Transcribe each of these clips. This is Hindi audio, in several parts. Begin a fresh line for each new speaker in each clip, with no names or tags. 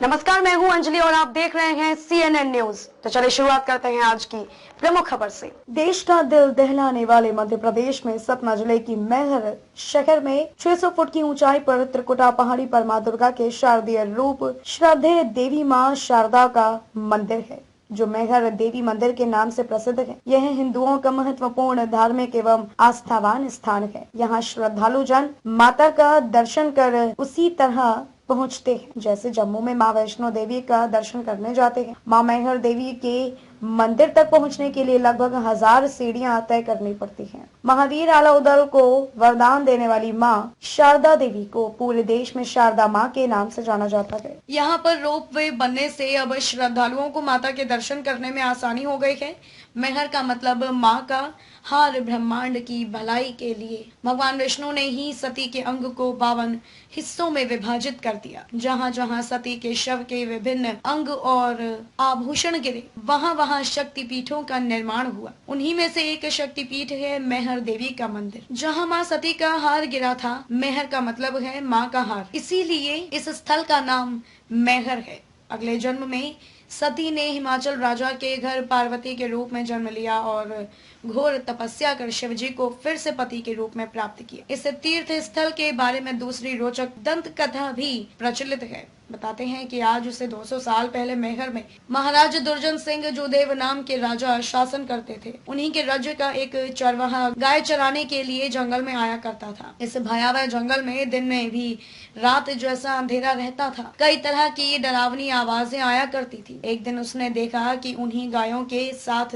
नमस्कार, मैं हूं अंजलि और आप देख रहे हैं CNN न्यूज। तो चलिए शुरुआत करते हैं आज की प्रमुख खबर से। देश का दिल दहलाने वाले मध्य प्रदेश में सतना जिले की मैहर शहर में 600 फुट की ऊंचाई पर त्रिकुटा पहाड़ी पर मां दुर्गा के शारदीय रूप श्रद्धेय देवी मां शारदा का मंदिर है, जो मैहर देवी मंदिर के नाम से प्रसिद्ध है। यह हिंदुओं का महत्वपूर्ण धार्मिक एवं आस्थावान स्थान है। यहाँ श्रद्धालु जन माता का दर्शन कर उसी तरह पहुँचते हैं जैसे जम्मू में माँ वैष्णो देवी का दर्शन करने जाते हैं। माँ मैहर देवी के मंदिर तक पहुँचने के लिए लगभग 1000 सीढ़ियां तय करनी पड़ती हैं। महावीर आलाउदल को वरदान देने वाली माँ शारदा देवी को पूरे देश में शारदा माँ के नाम से जाना जाता है। यहाँ पर रोप वे बनने से अब श्रद्धालुओं को माता के दर्शन करने में आसानी हो गई है। मैहर का मतलब माँ का हार, ब्रह्मांड की भलाई के लिए भगवान विष्णु ने ही सती के अंग को 52 हिस्सों में विभाजित कर दिया। जहाँ जहाँ सती के शव के विभिन्न अंग और आभूषण गिरे, वहाँ वहाँ शक्तिपीठों का निर्माण हुआ। उन्हीं में से एक शक्तिपीठ है मैहर देवी का मंदिर। जहाँ माँ सती का हार गिरा था, मैहर का मतलब है माँ का हार, इसीलिए इस स्थल का नाम मैहर है। अगले जन्म में सती ने हिमाचल राजा के घर पार्वती के रूप में जन्म लिया और घोर तपस्या कर शिव जी को फिर से पति के रूप में प्राप्त किया। इस तीर्थ स्थल के बारे में दूसरी रोचक दंत कथा भी प्रचलित है। बताते हैं कि आज से 200 साल पहले मैहर में महाराज दुर्जन सिंह जोदेव नाम के राजा शासन करते थे। उन्हीं के राज्य का एक चरवाहा गाय चराने के लिए जंगल में आया करता था। इस भयावह जंगल में दिन में भी रात जैसा अंधेरा रहता था। कई तरह की डरावनी आवाजें आया करती थी। एक दिन उसने देखा कि उन्हीं गायों के साथ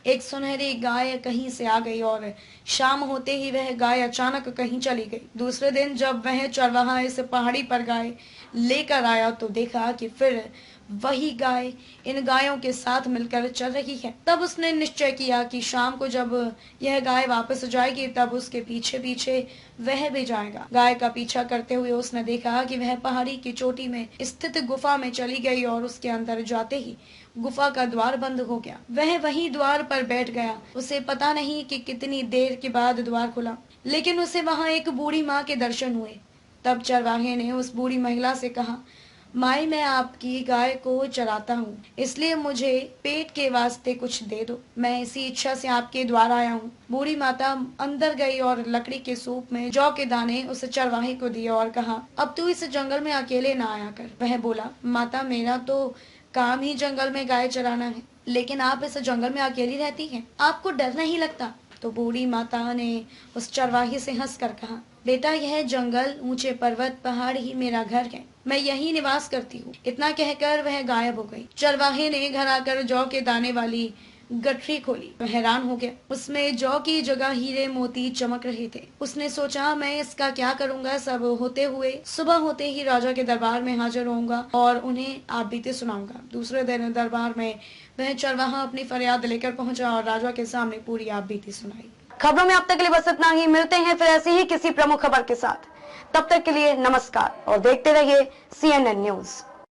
एक सुनहरी गाय कहीं से आ गई और शाम होते ही वह गाय अचानक कहीं चली गई। दूसरे दिन जब वह चरवाहा इस पहाड़ी पर गाय लेकर आया तो देखा कि फिर वही गाय इन गायों के साथ मिलकर चल रही है। तब उसने निश्चय किया कि शाम को जब यह गाय वापस जाएगी तब उसके पीछे पीछे वह भी जाएगा। गाय का पीछा करते हुए उसने देखा कि वह पहाड़ी की चोटी में स्थित गुफा में चली गई और उसके अंदर जाते ही गुफा का द्वार बंद हो गया। वह वहीं द्वार पर बैठ गया। उसे पता नहीं कि कितनी देर के बाद द्वार खुला, लेकिन उसे वहां एक बूढ़ी माँ के दर्शन हुए। तब चरवाहे ने उस बूढ़ी महिला से कहा, माई, मैं आपकी गाय को चराता हूँ, इसलिए मुझे पेट के वास्ते कुछ दे दो। मैं इसी इच्छा से आपके द्वार आया हूँ। बूढ़ी माता अंदर गई और लकड़ी के सूप में जौ के दाने उस चरवाहे को दिए और कहा, अब तू इस जंगल में अकेले ना आया कर। वह बोला, माता, मेरा तो काम ही जंगल में गाय चराना है, लेकिन आप इस जंगल में अकेली रहती हैं, आपको डर नहीं लगता? तो बूढ़ी माता ने उस चरवाहे से हंसकर कहा, बेटा, यह जंगल, ऊंचे पर्वत, पहाड़ ही मेरा घर है, मैं यही निवास करती हूँ। इतना कहकर वह गायब हो गई। चरवाहे ने घर आकर जौ के दाने वाली गठरी खोली। वह हैरान हो गया। उसमें जौ की जगह हीरे मोती चमक रहे थे। उसने सोचा, मैं इसका क्या करूंगा। सब होते हुए सुबह होते ही राजा के दरबार में हाजिर होऊंगा और उन्हें आप बीते सुनाऊंगा। दूसरे दिन दरबार में वह चरवाहा अपनी फरियाद लेकर पहुंचा और राजा के सामने पूरी आप बीती सुनाई। खबरों में अब तक के लिए बस इतना ही। मिलते हैं फिर ऐसी ही किसी प्रमुख खबर के साथ। तब तक के लिए नमस्कार और देखते रहिए CNN न्यूज।